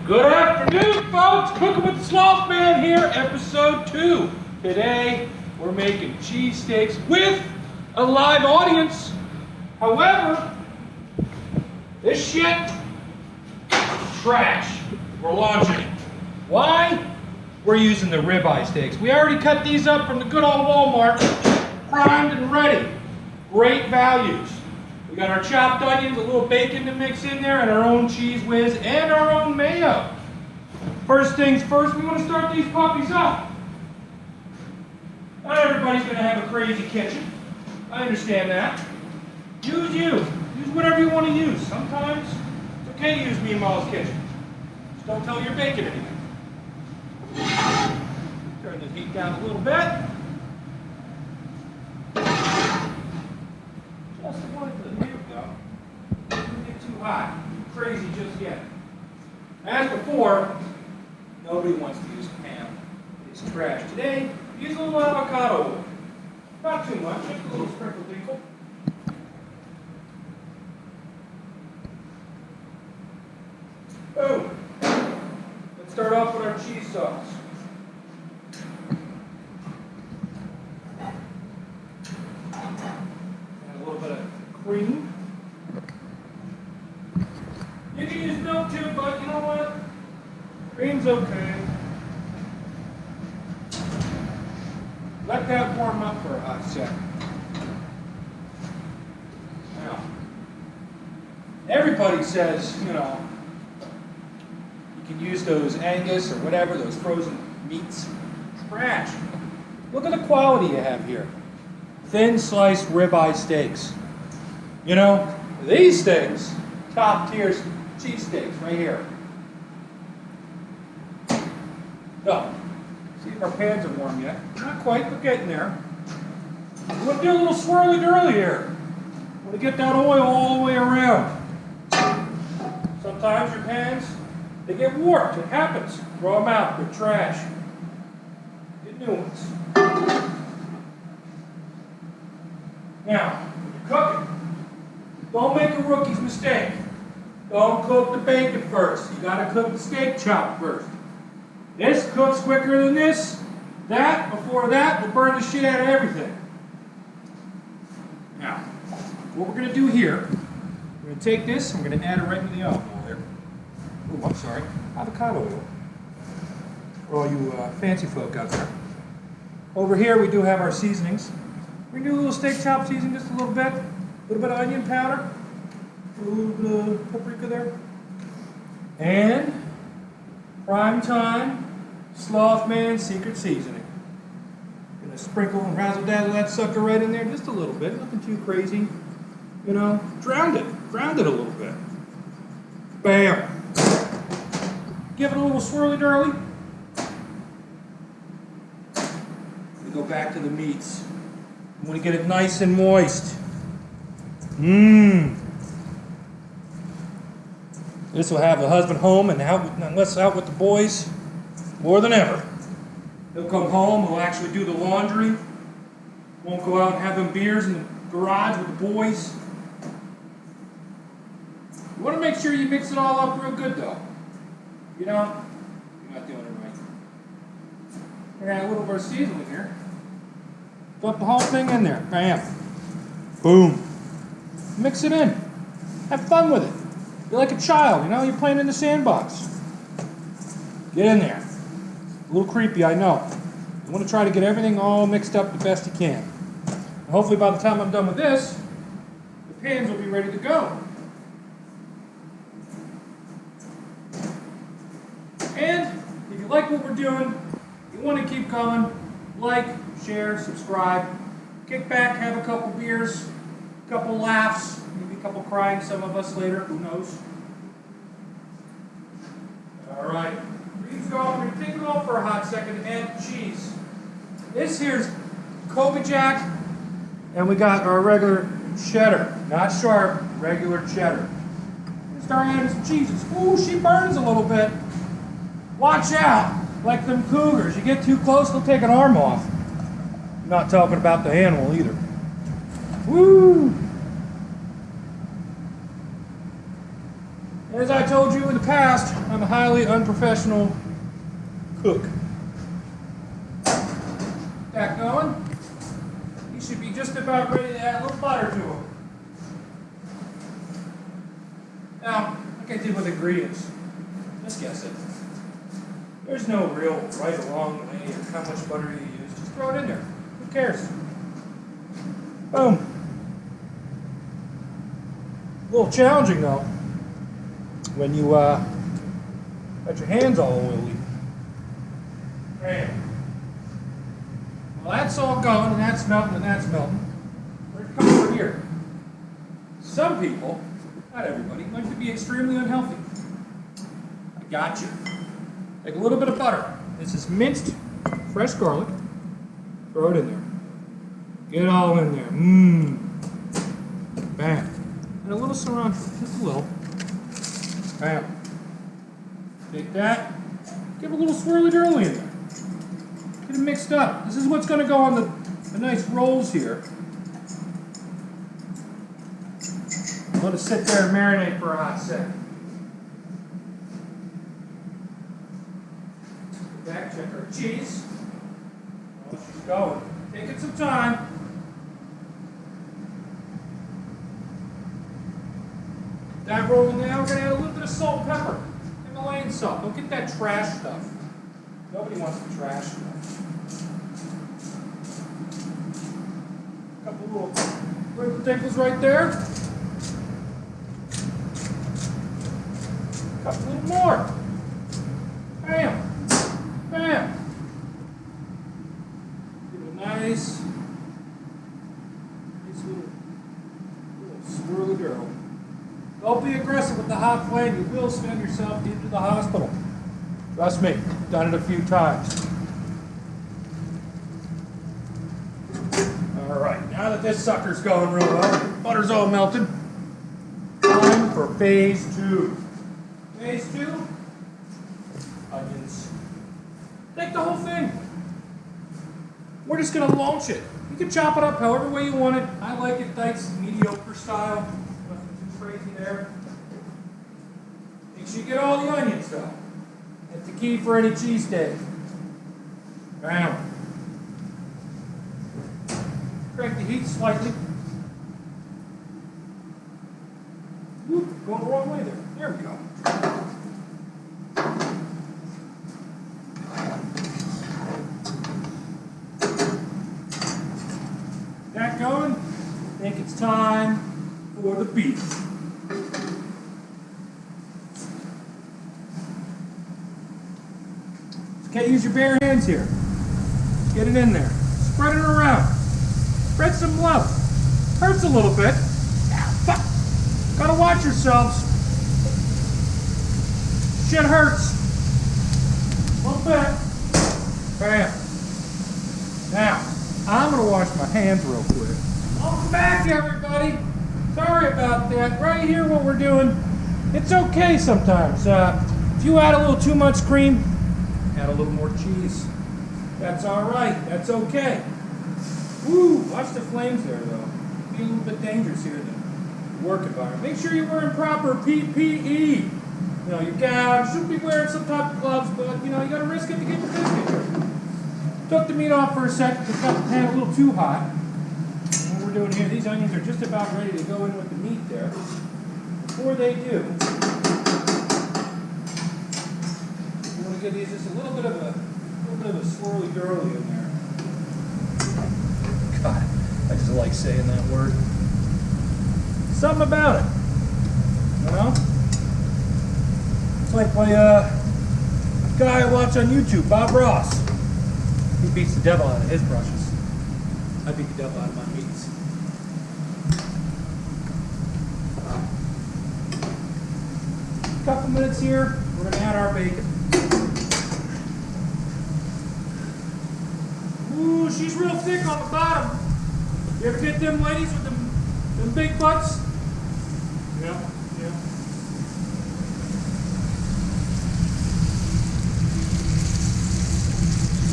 Good afternoon, folks. Cooking with the Slothman here, episode 2. Today, we're making cheesesteaks with a live audience. However, this shit, trash. We're launching it. Why? We're using the ribeye steaks. We already cut these up from the good old Walmart, primed and ready. Great values. We got our chopped onions, a little bacon to mix in there, and our own cheese whiz, and our own mayo. First things first, we want to start these puppies up. Not everybody's going to have a crazy kitchen. I understand that. Use you. Use whatever you want to use. Sometimes it's okay to use me and Ma's kitchen. Just don't tell your bacon anything. Turn the heat down a little bit. Just a little bit. Here we go. Don't get too hot. Too crazy just yet. As before, nobody wants to use ham. It's trash. Today, use a little avocado oil. Not too much, just a little sprinkle dinkle. Boom. Let's start off with our cheese sauce. And a little bit of cream. You can use milk too, but you know what? Cream's okay. Let that warm up for a hot second. Now, everybody says, you know, you can use those Angus or whatever, those frozen meats. Trash. Look at the quality you have here. Thin sliced ribeye steaks. You know, these steaks, top tier cheesesteaks right here. No. See if our pans are warm yet. Not quite, but getting there. We're going to do a little swirly dirly here. We're going to get that oil all the way around. Sometimes your pans, they get warped. It happens. Throw them out. They're trash. Get new ones. Now, when you're cooking, don't make a rookie's mistake. Don't cook the bacon first. You got to cook the steak chop first. This cooks quicker than this. That, before that, will burn the shit out of everything. Now, what we're going to do here, we're going to take this and we're going to add it right into the olive oil there. Oh, I'm sorry. Avocado oil. For all you fancy folk out there. Over here, we do have our seasonings. We do a little steak chop seasoning, just a little bit. A little bit of onion powder. A little bit of paprika there. And prime time Slothman secret seasoning. Gonna sprinkle and razzle dazzle that sucker right in there just a little bit, nothing too crazy. You know, drown it a little bit. Bam. Give it a little swirly dirly. We go back to the meats. I'm gonna get it nice and moist. Mmm. This will have the husband home and out with the boys more than ever. He'll come home, he'll actually do the laundry. Won't go out and have them beers in the garage with the boys. You want to make sure you mix it all up real good though. You know, you're not doing it right. We're going to add a little bit of seasoning here. Dump the whole thing in there. Bam. Boom. Mix it in. Have fun with it. You're like a child, you know, you're playing in the sandbox. Get in there. A little creepy, I know. You want to try to get everything all mixed up the best you can. And hopefully by the time I'm done with this, the pans will be ready to go. And if you like what we're doing, you want to keep going, like, share, subscribe, kick back, have a couple beers, a couple laughs, maybe a couple crying, some of us later, who knows. All right, greens go. We're going to take it off for a hot second and add cheese. This here's Kobe Jack, and we got our regular cheddar. Not sharp, regular cheddar. Start adding some cheeses. Ooh, she burns a little bit. Watch out, like them cougars. You get too close, they'll take an arm off. I'm not talking about the animal either. Woo! As I told you in the past, I'm a highly unprofessional cook. That going. You should be just about ready to add a little butter to them. Now, like I did with ingredients, just guess it. There's no real right or wrong way or how much butter you use. Just throw it in there. Who cares? Boom. A little challenging though when you got your hands all oily. Bam. Well, that's all going, and that's melting, and that's melting. Where'd it come over here? Some people, not everybody, like to be extremely unhealthy. I got you. Take a little bit of butter. This is minced fresh garlic. Throw it in there. Get it all in there. Mmm. Bam. And a little cilantro, just a little. Bam. Take that. Give a little swirly-dirly in there. Get it mixed up. This is what's going to go on the nice rolls here. Let it sit there and marinate for a hot second. Back, check our cheese. Oh, she's going. Taking some time. That rolling now, we're going to add a little bit of salt and pepper. Himalayan salt. Don't get that trash stuff. Nobody wants the trash stuff. A couple little potatoes right there. A couple little more. Bam. Bam. Give it a nice little swirly-girl. Don't be aggressive with the hot flame. You will send yourself into the hospital. Trust me, I've done it a few times. All right, now that this sucker's going real well, butter's all melted, time for phase 2. Phase 2, onions. Take the whole thing. We're just going to launch it. You can chop it up however way you want it. I like it nice, mediocre style. Nothing too crazy there. Make sure you get all the onions though. That's the key for any cheesesteak. Bam. Crank the heat slightly. Whoop, going the wrong way there. There we go. That going? I think it's time for the beef. Can't use your bare hands here. Get it in there. Spread it around. Spread some love. Hurts a little bit. Fuck. Gotta watch yourselves. Shit hurts. A little bit. Bam. Now, I'm gonna wash my hands real quick. Welcome back, everybody. Sorry about that. Right here, what we're doing, it's okay sometimes. If you add a little too much cream, add a little more cheese. That's all right. That's okay. Woo! Watch the flames there, though. Be a little bit dangerous here in the work environment. Make sure you're wearing proper PPE. You know, your gown. You should be wearing some type of gloves, but you know, you got to risk it to get the biscuit. Took the meat off for a second because got the pan a little too hot. And what we're doing here, these onions are just about ready to go in with the meat there. Before they do, give these just a little bit of a swirly girly in there. God, I just like saying that word. Something about it, you know. It's like my guy I watch on YouTube, Bob Ross. He beats the devil out of his brushes. I beat the devil out of my meats. A couple minutes here, we're gonna add our bacon. Ooh, she's real thick on the bottom. You ever get them ladies with them big butts? Yeah, yeah.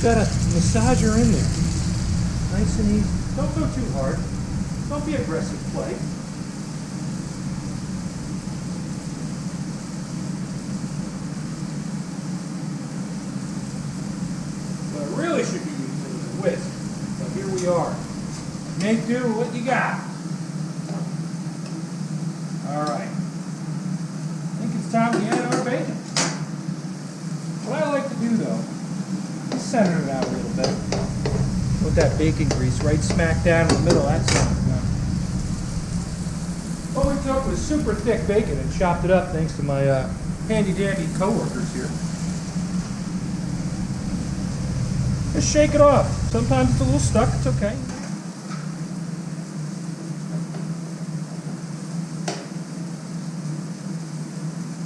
Gotta massage her in there. Nice and easy. Don't go too hard. Don't be aggressive, play. Make do with what you got. Alright. I think it's time we add our bacon. What I like to do though, is center it out a little bit. With that bacon grease right smack down in the middle, that's not enough. What we took was super thick bacon and chopped it up thanks to my handy dandy co-workers here. Just shake it off. Sometimes it's a little stuck, it's okay.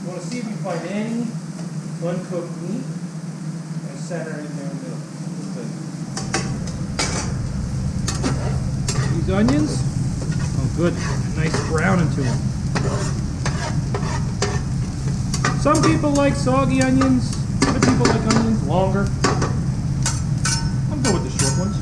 You want to see if you find any uncooked meat and center it in there in the middle. These onions, oh good, a nice brown into them. Some people like soggy onions, other people like onions longer. I'm going with the short ones.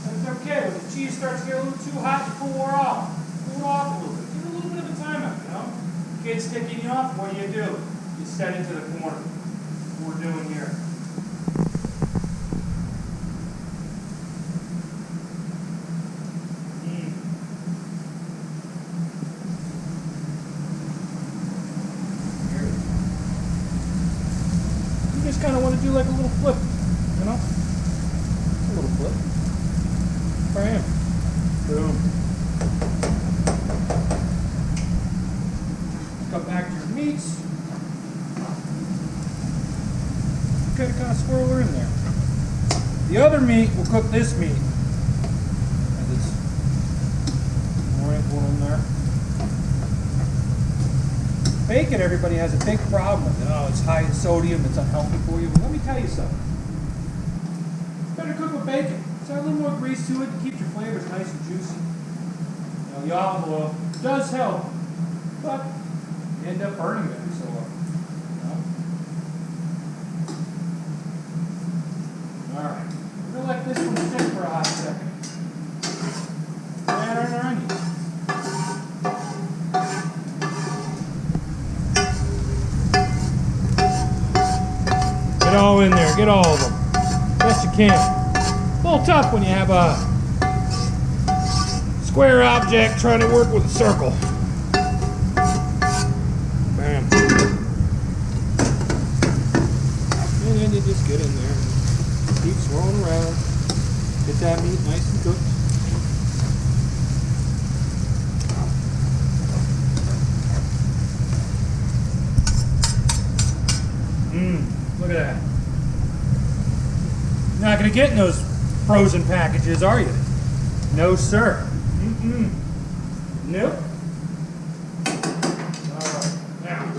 And it's okay, when the cheese starts to get a little too hot, you cool it off. Cool it off a little bit. Give it a little bit of a timeout, you know? Kids sticking you off, what do? You set it to the corner. What we're doing here. You just kind of want to do like a little flip, you know? A little flip. Bam. Boom. Come back to your meats. Okay, kind of swirl her in there. The other meat, we'll cook this meat. And it's one in there. Bacon, everybody has a big problem with it. Oh, it's high in sodium, it's unhealthy for you. But let me tell you something. Better cook with bacon. It's got a little more grease to it. It keeps your flavors nice and juicy. You know, the olive oil does help, but you end up burning it so well. Alright, we're going to let this one sit for a hot second. Add our onions. Get all in there, get all of them. Best you can. A little tough when you have a square object trying to work with a circle. Bam. And then you just get in there and keep swirling around. Get that meat nice and cooked. Look at that. You're not going to get in those frozen packages, are you? No, sir. Nope. Alright, now,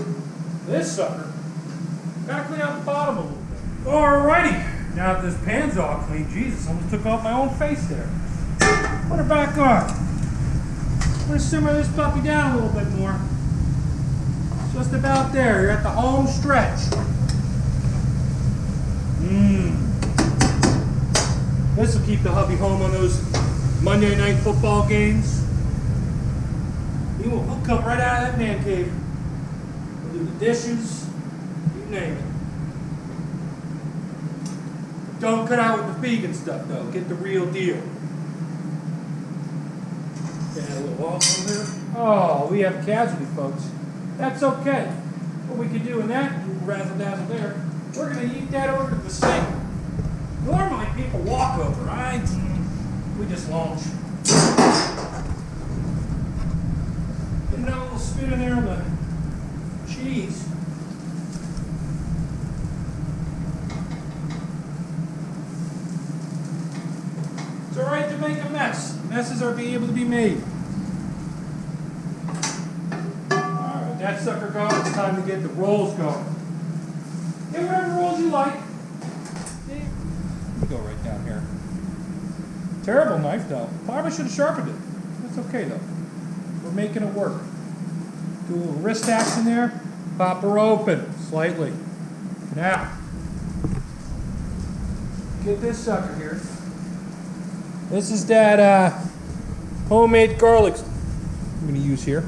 this sucker, gotta clean out the bottom a little bit. Alrighty, now that this pan's all clean, Jesus, I almost took off my own face there. Put her back on. I'm gonna simmer this puppy down a little bit more. Just about there, you're at the home stretch. This will keep the hubby home on those Monday night football games. He'll come right out of that man cave. He'll do the dishes, you name it. Don't cut out with the vegan stuff though, get the real deal. Add a little oil on there. Oh, we have a casualty, folks. That's okay. What we can do in that razzle dazzle there, we're going to eat that over to the sink. Normally people walk over, right? We just launch. Get another little spit in there on the cheese. It's alright to make a mess. Messes are able to be made. Alright, that sucker going, it's time to get the rolls going. Get whatever rolls you like. Let me go right down here. Terrible knife though. Probably should have sharpened it. That's okay though. We're making it work. Do a little wrist action there. Pop her open slightly. Now, get this sucker here. This is that homemade garlic I'm going to use here.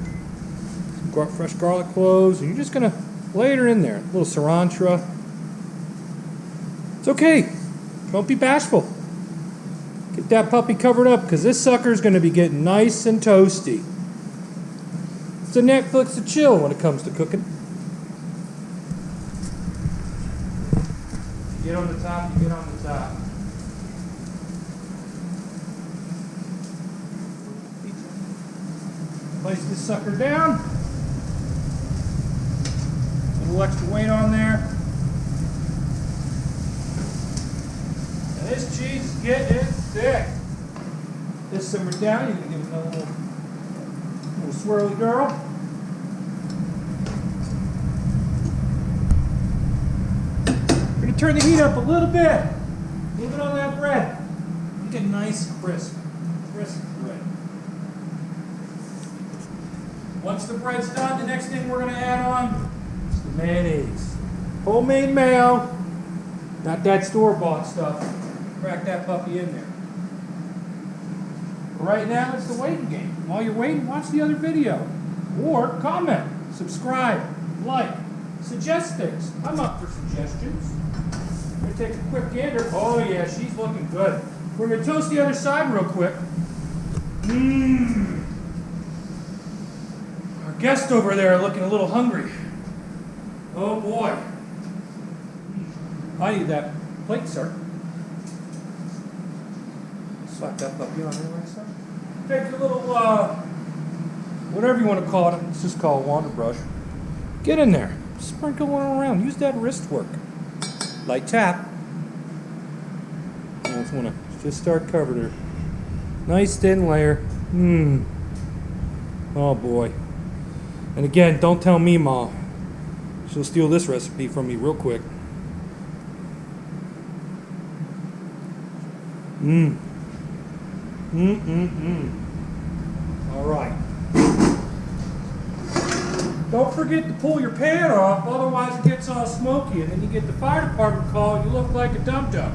fresh garlic cloves, and you're just gonna lay it in there. A little cilantro. It's okay. Don't be bashful. Get that puppy covered up, because this sucker's gonna be getting nice and toasty. It's a Netflix and chill when it comes to cooking. You get on the top, you get on the top. Place this sucker down. A little extra weight on there. And this cheese is getting thick. This simmered down, you're gonna give it another little swirly girl. We're gonna turn the heat up a little bit. Leave it on that bread. You get nice, crisp bread. Once the bread's done, the next thing we're going to add on is the mayonnaise. Homemade mayo, not that store-bought stuff. Crack that puppy in there. But right now, it's the waiting game. While you're waiting, watch the other video. Or comment, subscribe, like, suggest things. I'm up for suggestions. We're going to take a quick gander. Oh yeah, she's looking good. We're going to toast the other side real quick. Guests over there are looking a little hungry. Oh boy. I need that plate, sir. Slap that puppy on there, right, sir? Take a little, whatever you want to call it. Let's just call it water brush. Get in there. Sprinkle one around. Use that wrist work. Light tap. I just want to just start covering her. Nice thin layer. Oh boy. And again, don't tell me, Ma. She'll steal this recipe from me real quick. All right. Don't forget to pull your pan off, otherwise it gets all smoky, and then you get the fire department call and you look like a dum-dum.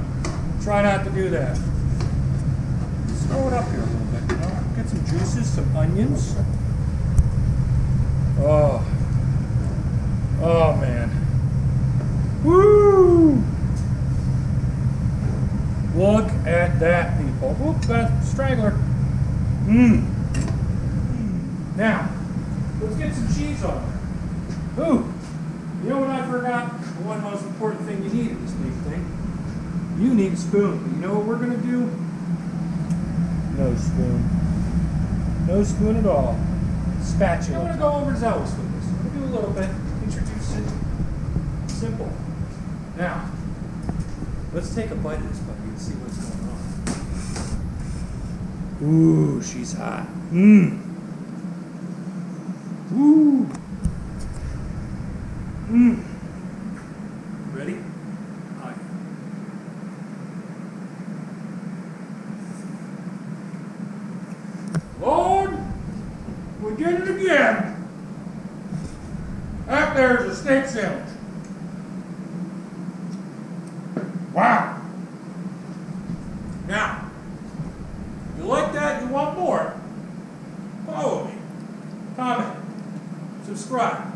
Try not to do that. Throw it up here a little bit. You know? Get some juices, some onions. Oh man. Woo! Look at that, people. Whoop, that straggler. Now, let's get some cheese on there. Ooh, you know what I forgot? The one most important thing you need in this big thing. You need a spoon. But you know what we're gonna do? No spoon. No spoon at all. Spatula. I'm going to go overzealous with this. I'm going to do a little bit, introduce it. Simple. Now, let's take a bite of this puppy and see what's going on. Ooh, she's hot. Ooh. Ready? Hi. Lord! We did it again. That there's a steak sandwich. Wow. Now, if you like that, you want more, follow me, comment, subscribe.